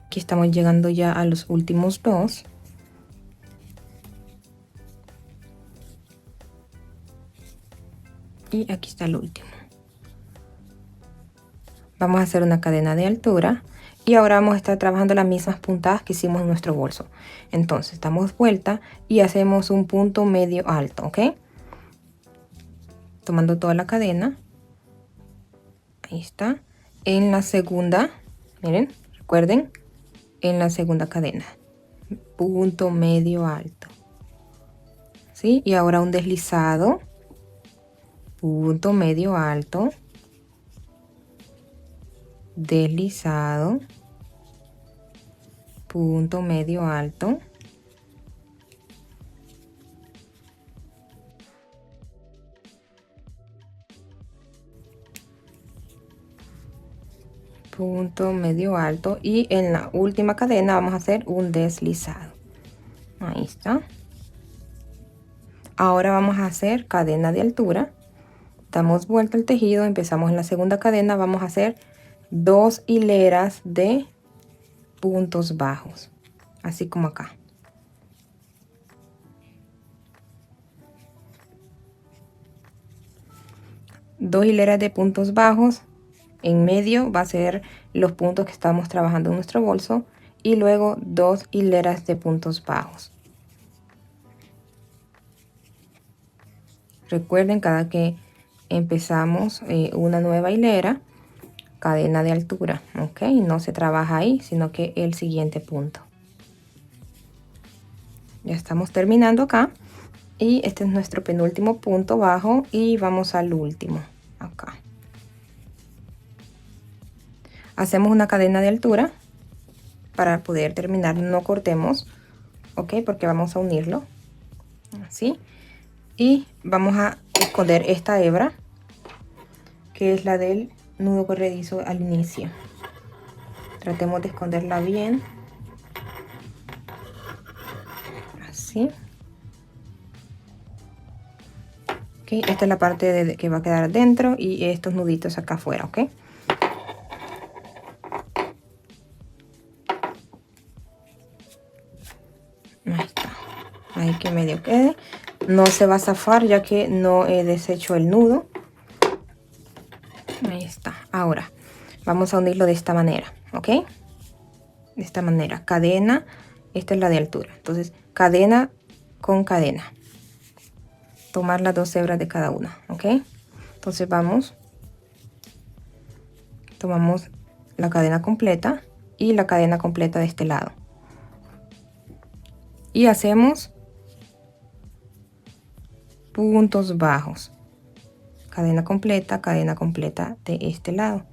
Aquí estamos llegando ya a los últimos 2. Y aquí está el último. Vamos a hacer una cadena de altura y ahora vamos a estar trabajando las mismas puntadas que hicimos en nuestro bolso. Entonces damos vuelta y hacemos un punto medio alto, ¿ok? Tomando toda la cadena. Ahí está. En la segunda, miren, recuerden, en la segunda cadena. Punto medio alto. ¿Sí? Y ahora un deslizado. Punto medio alto. Deslizado, punto medio alto, punto medio alto y en la última cadena vamos a hacer un deslizado. Ahí está. Ahora vamos a hacer cadena de altura, damos vuelta al tejido, empezamos en la segunda cadena, vamos a hacer 2 hileras de puntos bajos, así como acá. Dos hileras de puntos bajos, en medio va a ser los puntos que estamos trabajando en nuestro bolso y luego 2 hileras de puntos bajos. Recuerden, cada que empezamos una nueva hilera, cadena de altura, ok, no se trabaja ahí sino que el siguiente punto. Ya estamos terminando acá y este es nuestro penúltimo punto bajo y vamos al último acá. Hacemos una cadena de altura para poder terminar, no cortemos, ok, porque vamos a unirlo así y vamos a esconder esta hebra que es la del nudo corredizo al inicio. Tratemos de esconderla bien, así. Okay, esta es la parte que va a quedar dentro y estos nuditos acá afuera, ok. Ahí está, ahí que medio quede. no se va a zafar ya que no he deshecho el nudo. Ahí está. Ahora vamos a unirlo de esta manera, ¿ok? De esta manera, cadena, esta es la de altura. Entonces, cadena con cadena. Tomar las 2 hebras de cada una, ¿ok? Entonces vamos, tomamos la cadena completa y la cadena completa de este lado. Y hacemos puntos bajos. Cadena completa de este lado.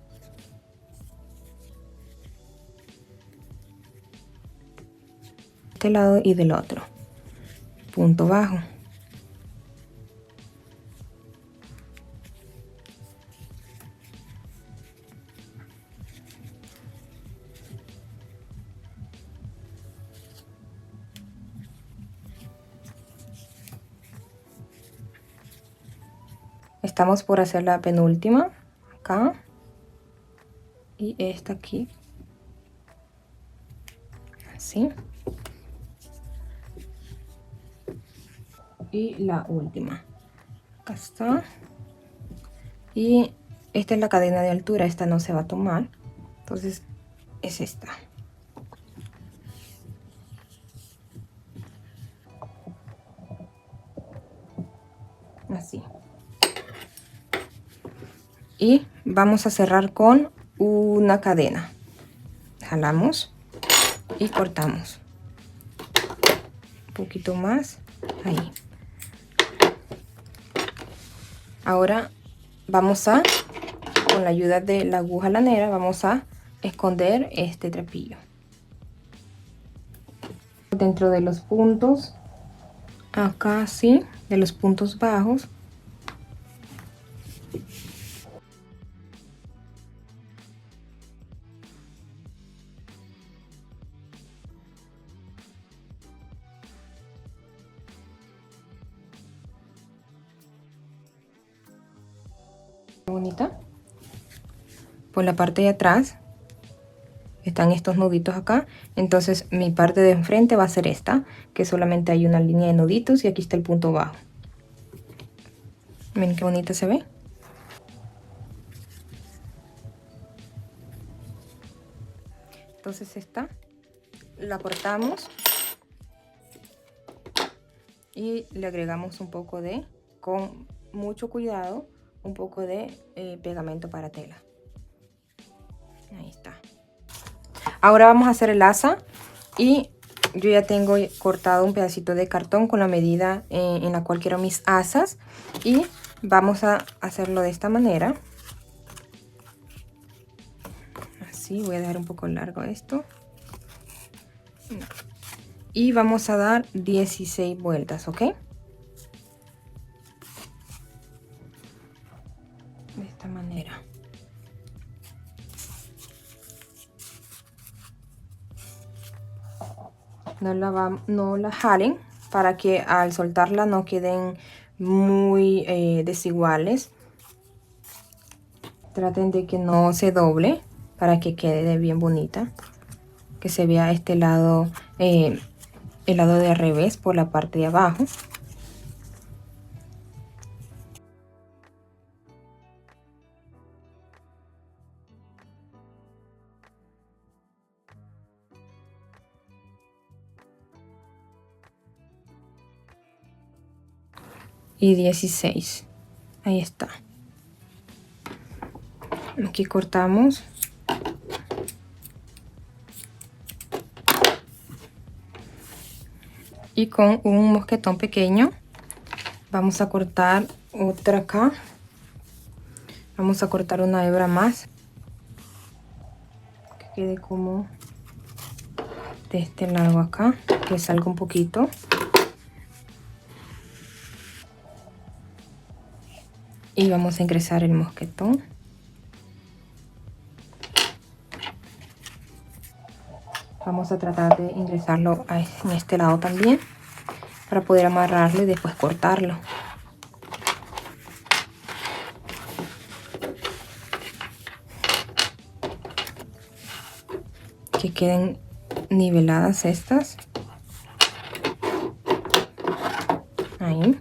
De este lado y del otro. Punto bajo. Estamos por hacer la penúltima acá y esta aquí, así, y la última, acá está. Y esta es la cadena de altura, esta no se va a tomar, entonces es esta. Así. Y vamos a cerrar con una cadena. Jalamos y cortamos. Un poquito más. Ahí. Ahora vamos a, con la ayuda de la aguja lanera, vamos a esconder este trapillo. Dentro de los puntos, acá sí, de los puntos bajos. Bonita. Por la parte de atrás están estos nuditos acá, entonces mi parte de enfrente va a ser esta, que solamente hay una línea de nuditos y aquí está el punto bajo. Miren qué bonita se ve. Entonces esta la cortamos y le agregamos un poco de, con mucho cuidado, un poco de pegamento para tela. Ahí está. Ahora vamos a hacer el asa y yo ya tengo cortado un pedacito de cartón con la medida en la cual quiero mis asas y vamos a hacerlo de esta manera. Así, voy a dejar un poco largo esto. Y vamos a dar 16 vueltas, ¿ok? De esta manera. No la jalen para que al soltarla no queden muy desiguales. Traten de que no se doble para que quede bien bonita. Que se vea este lado, el lado de al revés por la parte de abajo. Y 16. Ahí está. Aquí cortamos. Y con un mosquetón pequeño vamos a cortar otra acá. Vamos a cortar una hebra más. Que quede como de este lado acá. Que salga un poquito. Y vamos a ingresar el mosquetón. Vamos a tratar de ingresarlo en este lado también para poder amarrarlo y después cortarlo. Que queden niveladas estas. Ahí.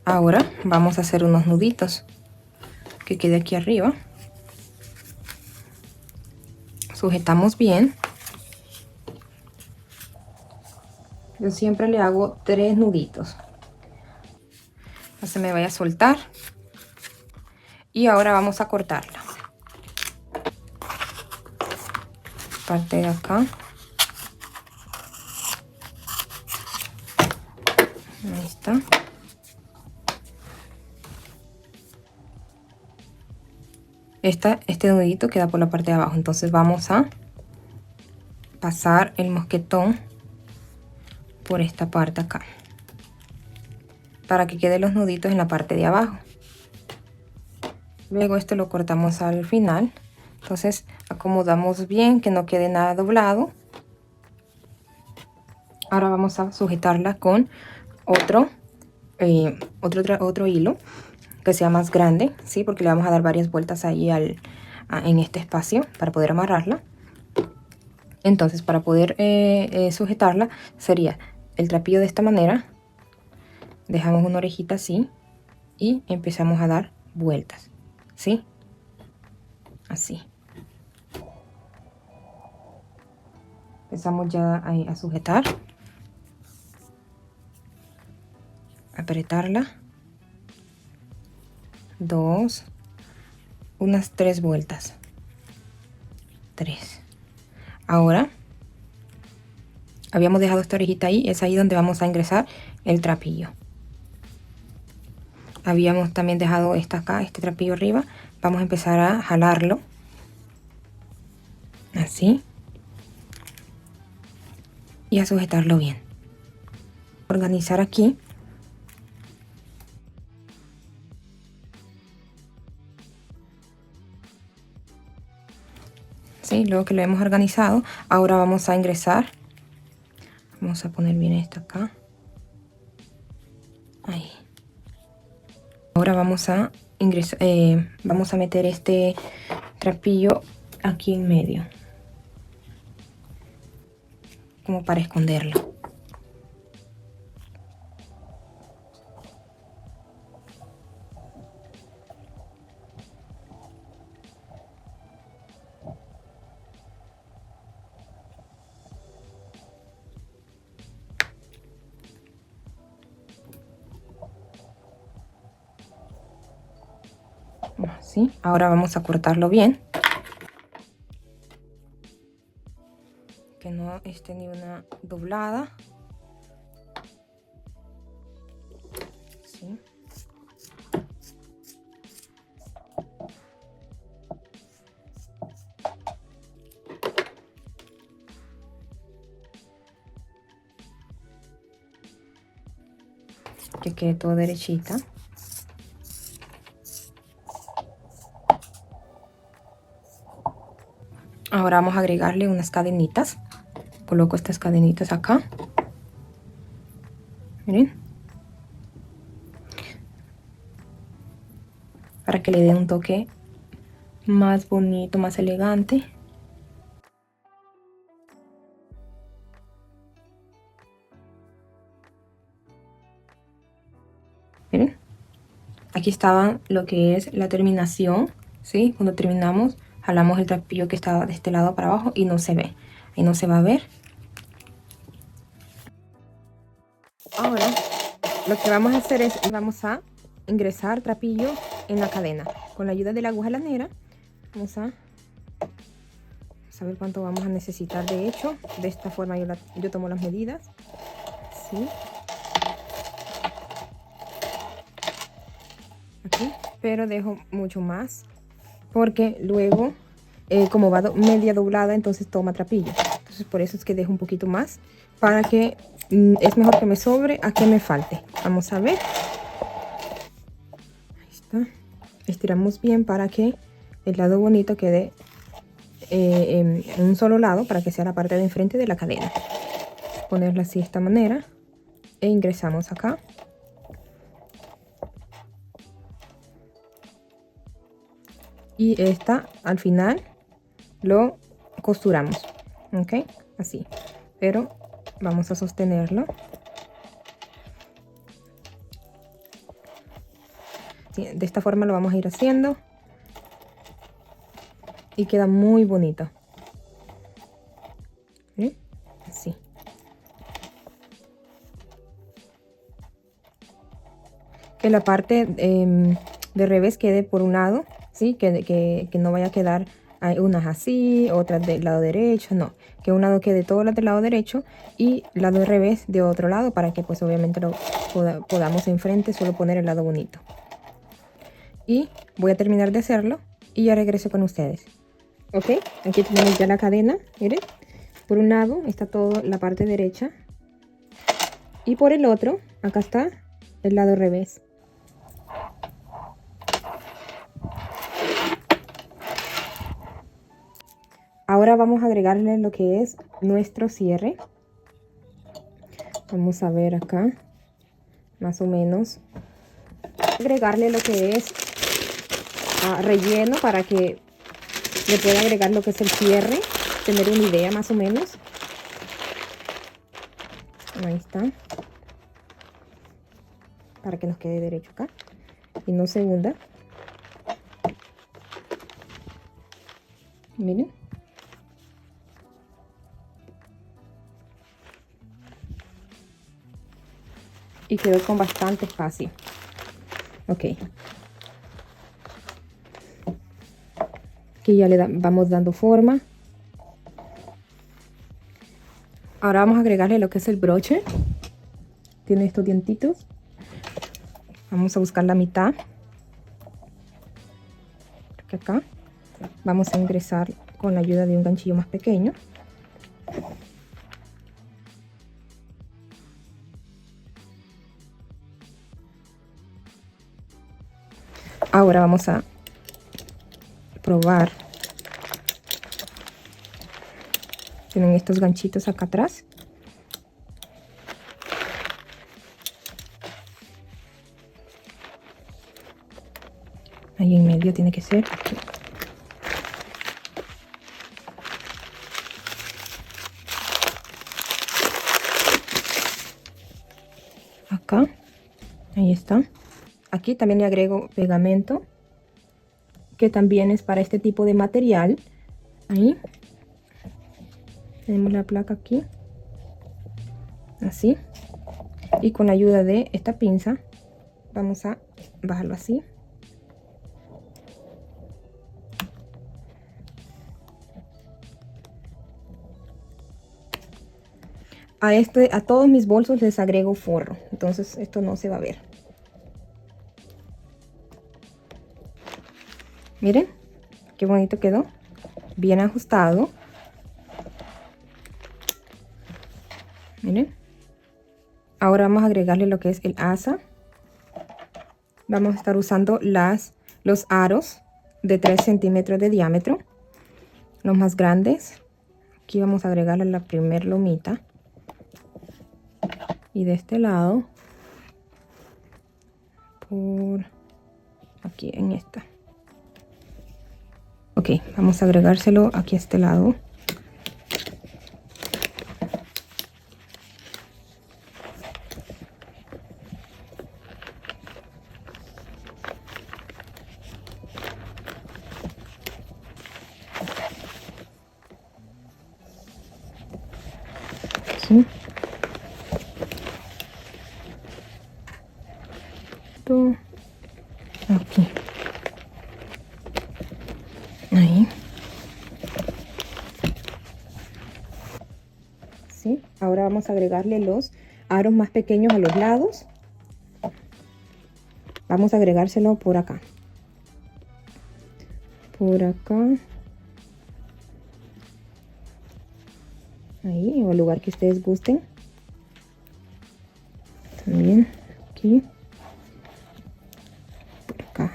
Ahora vamos a hacer unos nuditos que quede aquí arriba. Sujetamos bien. Yo siempre le hago 3 nuditos. No se me vaya a soltar. Y ahora vamos a cortarla. Parte de acá. Ahí está. Este nudito queda por la parte de abajo. Entonces vamos a pasar el mosquetón por esta parte acá. Para que queden los nuditos en la parte de abajo. Luego esto lo cortamos al final. Entonces acomodamos bien que no quede nada doblado. Ahora vamos a sujetarla con otro hilo que sea más grande, ¿sí? Porque le vamos a dar varias vueltas ahí en este espacio para poder amarrarla. Entonces para poder sujetarla sería el trapillo de esta manera. Dejamos una orejita así y empezamos a dar vueltas, ¿sí? Así. Empezamos ya a sujetar. Apretarla. 2. Unas 3 vueltas. 3. Ahora habíamos dejado esta orejita ahí. Es ahí donde vamos a ingresar el trapillo. Habíamos también dejado esta acá, este trapillo arriba. Vamos a empezar a jalarlo. Así. Y a sujetarlo bien. Organizar aquí. ¿Sí? Luego que lo hemos organizado, ahora vamos a ingresar. Vamos a poner bien esto acá. Ahí. Ahora vamos a ingresar, vamos a meter este trapillo aquí en medio, como para esconderlo. Así. Ahora vamos a cortarlo bien, que no esté ni una doblada. ¿Sí? Que quede todo derechita. Ahora vamos a agregarle unas cadenitas. Coloco estas cadenitas acá. Miren. Para que le dé un toque más bonito, más elegante. Miren. Aquí estaba lo que es la terminación, ¿sí? Cuando terminamos, jalamos el trapillo que estaba de este lado para abajo y no se ve. Ahí no se va a ver. Ahora, lo que vamos a hacer es, vamos a ingresar trapillo en la cadena. Con la ayuda de la aguja lanera, vamos a saber cuánto vamos a necesitar. De hecho, de esta forma yo tomo las medidas, ¿sí? Aquí, pero dejo mucho más porque luego como va media doblada, entonces toma trapillo. Entonces por eso es que dejo un poquito más, para que es mejor que me sobre a que me falte. Vamos a ver. Ahí está. Estiramos bien para que el lado bonito quede en un solo lado, para que sea la parte de enfrente de la cadena. Ponerla así de esta manera e ingresamos acá. Y esta al final lo costuramos, ¿ok? Así, pero vamos a sostenerlo ¿sí? De esta forma lo vamos a ir haciendo. Y queda muy bonito. ¿Sí? Así. Que la parte de revés quede por un lado, ¿sí? Que no vaya a quedar unas así, otras del lado derecho, no. Que un lado quede todo del lado derecho y lado de revés de otro lado, para que pues obviamente lo podamos enfrente solo poner el lado bonito. Y voy a terminar de hacerlo y ya regreso con ustedes. Ok, aquí tenemos ya la cadena, miren. Por un lado está toda la parte derecha y por el otro, acá está el lado revés. Ahora vamos a agregarle lo que es nuestro cierre. Vamos a ver acá, más o menos. Agregarle lo que es relleno para que le pueda agregar lo que es el cierre. Tener una idea más o menos. Ahí está. Para que nos quede derecho acá. Y no se hunda. Miren. Y quedó con bastante espacio. Ok. Aquí ya le vamos dando forma. Ahora vamos a agregarle lo que es el broche. Tiene estos dientitos. Vamos a buscar la mitad. Porque acá vamos a ingresar con la ayuda de un ganchillo más pequeño. Ahora vamos a probar. Tienen estos ganchitos acá atrás. Ahí en medio tiene que ser. Aquí. Acá. Ahí está. Aquí también le agrego pegamento, que también es para este tipo de material. Ahí. Tenemos la placa aquí. Así. Y con la ayuda de esta pinza vamos a bajarlo así. A todos mis bolsos les agrego forro, entonces esto no se va a ver. Miren qué bonito quedó, bien ajustado. Miren. Ahora vamos a agregarle lo que es el asa. Vamos a estar usando los aros de 3 centímetros de diámetro, los más grandes. Aquí vamos a agregarle la primer lomita. Y de este lado, por aquí en esta. Ok, vamos a agregárselo aquí a este lado. ¿Sí? Aquí. Ahí. ¿Sí? Ahora vamos a agregarle los aros más pequeños a los lados. Vamos a agregárselo por acá. Por acá. Ahí, o el lugar que ustedes gusten. También aquí. Por acá.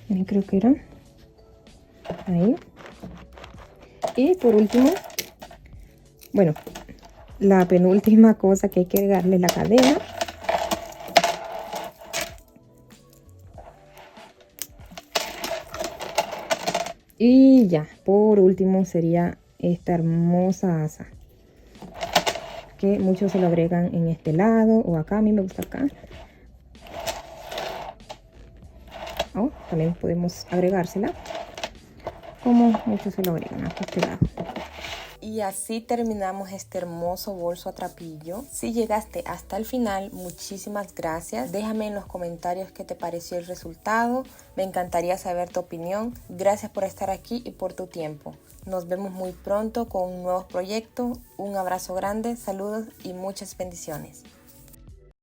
Ahí creo que era. Ahí. Y por último, bueno, la penúltima cosa que hay que darle la cadena. Y ya, por último sería esta hermosa asa. que muchos se lo agregan en este lado o acá. A mí me gusta acá. Oh, también podemos agregársela como muchos se lo agregan a este lado. Y así terminamos este hermoso bolso a trapillo. Si llegaste hasta el final, muchísimas gracias. Déjame en los comentarios qué te pareció el resultado. Me encantaría saber tu opinión. Gracias por estar aquí y por tu tiempo. Nos vemos muy pronto con un nuevo proyecto. Un abrazo grande, saludos y muchas bendiciones.